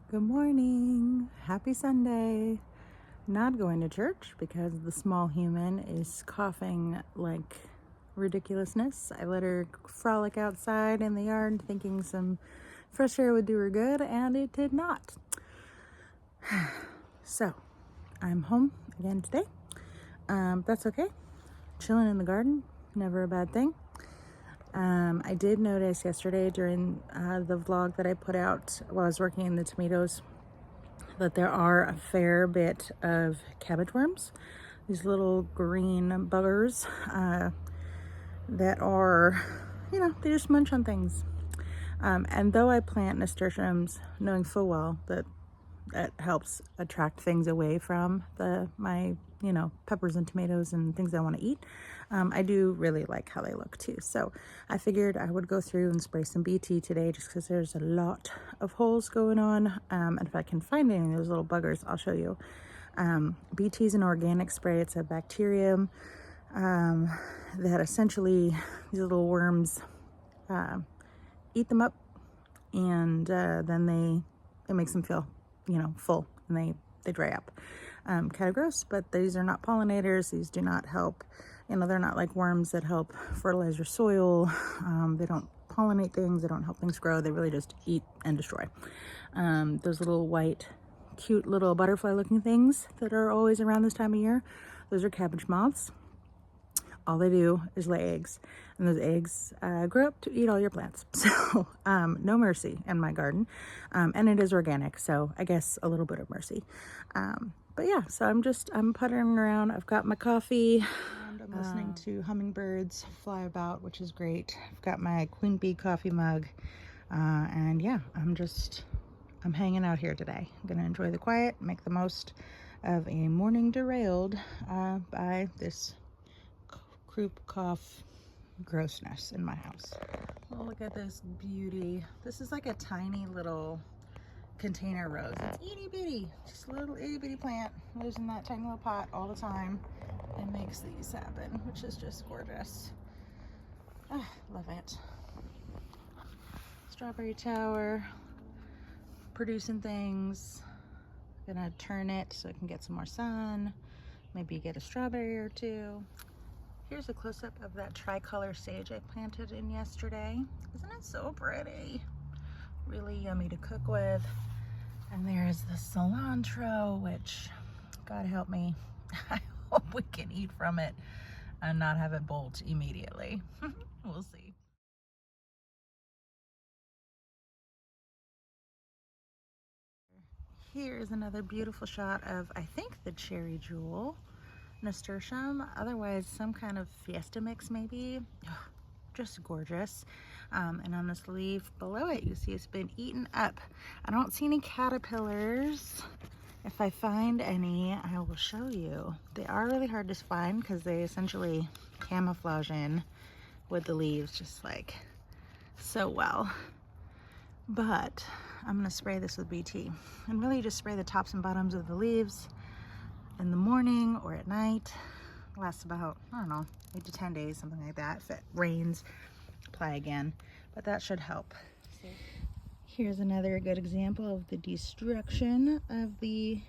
Good morning. Happy Sunday. Not going to church because the small human is coughing like ridiculousness. I let her frolic outside in the yard thinking some fresh air would do her good, and it did not. So, I'm home again today. That's okay. Chilling in the garden, never a bad thing. I did notice yesterday during the vlog that I put out while I was working in the tomatoes that there are a fair bit of cabbage worms, these little green buggers that are, they just munch on things. And though I plant nasturtiums knowing full well that helps attract things away from my peppers and tomatoes and things I want to eat, I do really like how they look too. So I figured I would go through and spray some BT today just because there's a lot of holes going on, and if I can find any of those little buggers, I'll show you. BT is an organic spray. It's a bacterium that essentially these little worms eat them up, and then it makes them feel full, and they dry up. Kind of gross, but these are not pollinators. These do not help, they're not like worms that help fertilize your soil. They don't pollinate things. They don't help things grow. They really just eat and destroy. Those little white, cute little butterfly looking things that are always around this time of year, those are cabbage moths. All they do is lay eggs, and those eggs grow up to eat all your plants. So no mercy in my garden, and it is organic, so I guess a little bit of mercy. But yeah, so I'm puttering around. I've got my coffee, and I'm listening to hummingbirds fly about, which is great. I've got my queen bee coffee mug, and yeah, I'm hanging out here today. I'm gonna enjoy the quiet, make the most of a morning derailed by this croup cough grossness in my house. Oh, look at this beauty. This is like a tiny little container rose. It's itty bitty, just a little itty bitty plant. Lives in that tiny little pot all the time and makes these happen, which is just gorgeous. Love it. Strawberry tower, producing things. Gonna turn it so it can get some more sun. Maybe get a strawberry or two. Here's a close-up of that tricolor sage I planted in yesterday. Isn't it so pretty? Really yummy to cook with. And there's the cilantro, which, God help me, I hope we can eat from it and not have it bolt immediately. We'll see. Here's another beautiful shot of, I think, the cherry jewel nasturtium, otherwise some kind of fiesta mix maybe. Just gorgeous. And on this leaf below it, you see it's been eaten up. I don't see any caterpillars. If I find any, I will show you. They are really hard to find because they essentially camouflage in with the leaves just like so well. But I'm gonna spray this with BT and really just spray the tops and bottoms of the leaves in the morning or at night. It lasts about, I don't know, 8 to 10 days, something like that. If it rains, apply again, but that should help. Here's another good example of the destruction of the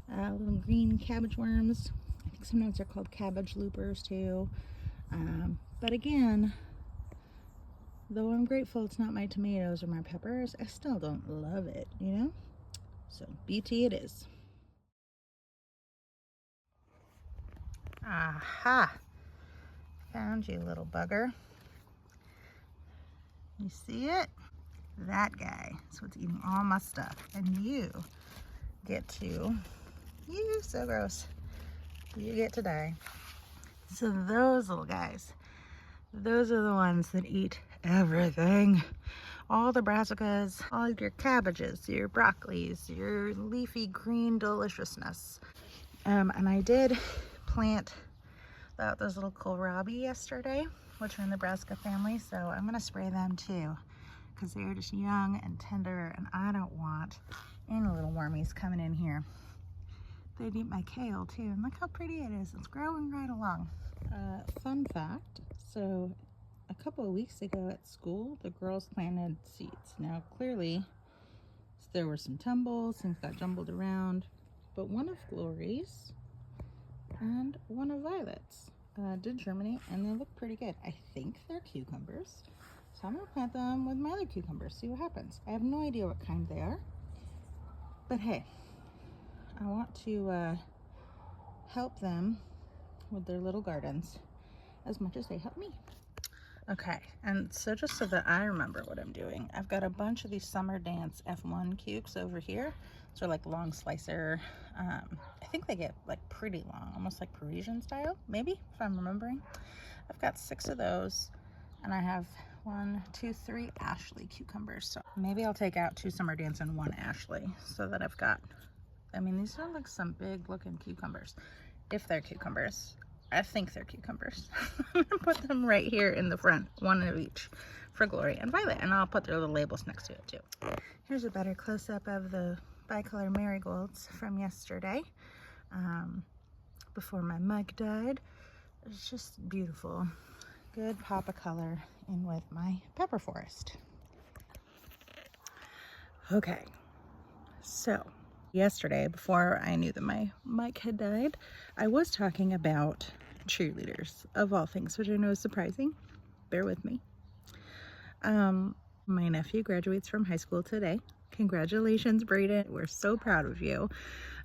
little green cabbage worms. I think sometimes they're called cabbage loopers too. But again, though I'm grateful it's not my tomatoes or my peppers, I still don't love it, So BT it is. Aha! Found you, little bugger. You see it? That guy is what's eating all my stuff. And you so gross. You get to die. So those little guys, those are the ones that eat everything. All the brassicas, all your cabbages, your broccolis, your leafy green deliciousness. And I did plant those little kohlrabi yesterday, which are in the brassica family, so I'm gonna spray them too, because they're just young and tender, and I don't want any little wormies coming in here. They'd eat my kale too, and look how pretty it is. It's growing right along. Fun fact, so a couple of weeks ago at school, the girls planted seeds. Now clearly, There were some tumbles, things got jumbled around, but one of Glory's and one of Violet's did germinate, and they look pretty good. I think they're cucumbers, so I'm gonna plant them with my other cucumbers, see what happens. I have no idea what kind they are, but hey, I want to help them with their little gardens as much as they help me. Okay, and so just so that I remember what I'm doing, I've got a bunch of these Summer Dance F1 cukes over here. So like long slicer. I think they get like pretty long, almost like Parisian style, maybe, if I'm remembering. I've got 6 of those, and I have 1, 2, 3 Ashley cucumbers. So maybe I'll take out 2 Summer Dance and 1 Ashley, so that I've got, I mean, these are like some big looking cucumbers. If they're cucumbers. I think they're cucumbers. I'm gonna put them right here in the front, 1 of each for Glory and Violet, and I'll put their little labels next to it too. Here's a better close-up of the bicolor marigolds from yesterday, before my mug died. It's just beautiful. Good pop of color in with my pepper forest. Okay, so yesterday, before I knew that my mic had died, I was talking about cheerleaders, of all things, which I know is surprising. Bear with me. My nephew graduates from high school today. Congratulations, Braden. We're so proud of you.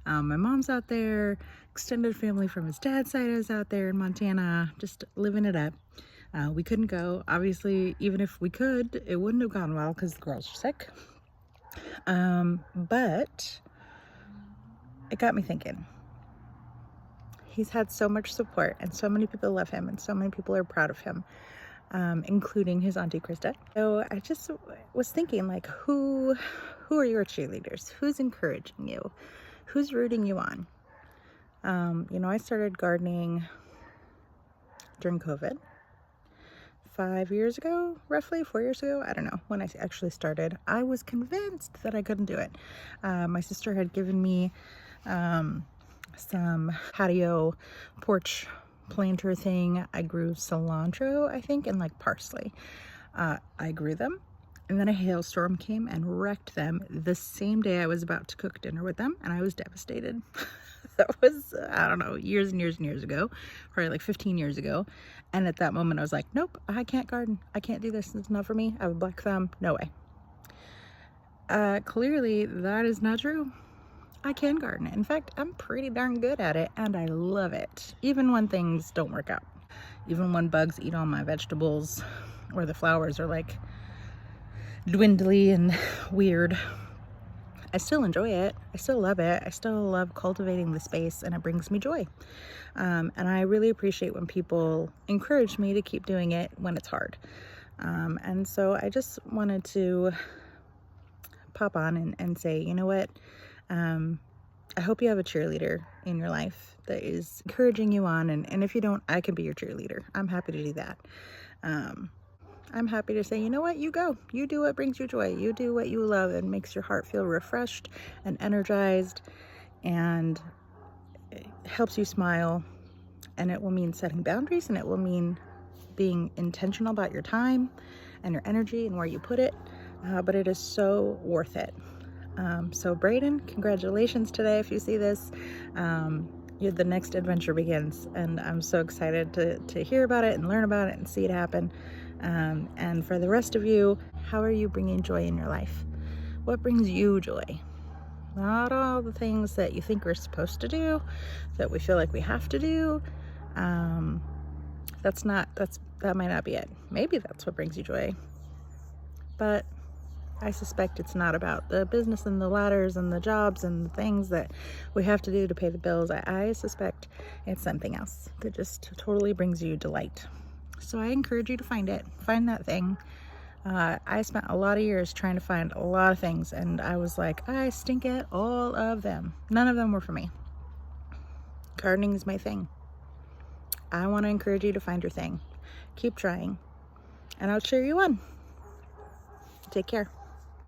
My mom's out there. Extended family from his dad's side is out there in Montana, just living it up. We couldn't go. Obviously, even if we could, it wouldn't have gone well because the girls are sick. But it got me thinking. He's had so much support, and so many people love him, and so many people are proud of him, including his auntie Krista. So I just was thinking, like, who are your cheerleaders? Who's encouraging you? Who's rooting you on? You know, I started gardening during COVID 5 years ago, roughly 4 years ago. I don't know when I actually started. I was convinced that I couldn't do it. My sister had given me some patio porch planter thing. I grew cilantro, I think, and like parsley. I grew them, and then a hailstorm came and wrecked them the same day I was about to cook dinner with them, and I was devastated. That was, I don't know, years and years and years ago, probably like 15 years ago. And at that moment I was like, nope, I can't garden. I can't do this. It's not for me. I have a black thumb. No way. Clearly that is not true. I can garden. In fact, I'm pretty darn good at it, and I love it. Even when things don't work out. Even when bugs eat all my vegetables, or the flowers are like dwindly and weird. I still enjoy it. I still love it. I still love cultivating the space, and it brings me joy. And I really appreciate when people encourage me to keep doing it when it's hard. And so I just wanted to pop on and say, you know what? I hope you have a cheerleader in your life that is encouraging you on. And if you don't, I can be your cheerleader. I'm happy to do that. I'm happy to say, you know what, you go. You do what brings you joy. You do what you love and makes your heart feel refreshed and energized, and it helps you smile. And it will mean setting boundaries, and it will mean being intentional about your time and your energy and where you put it. But it is so worth it. So Braden, congratulations today if you see this. The next adventure begins, and I'm so excited to hear about it and learn about it and see it happen. And for the rest of you, how are you bringing joy in your life? What brings you joy? Not all the things that you think we're supposed to do, that we feel like we have to do. That might not be it. Maybe that's what brings you joy. But I suspect it's not about the business and the ladders and the jobs and the things that we have to do to pay the bills. I suspect it's something else that just totally brings you delight. So I encourage you to find it. Find that thing. I spent a lot of years trying to find a lot of things, and I was like, I stink at all of them. None of them were for me. Gardening is my thing. I want to encourage you to find your thing. Keep trying, and I'll cheer you on. Take care.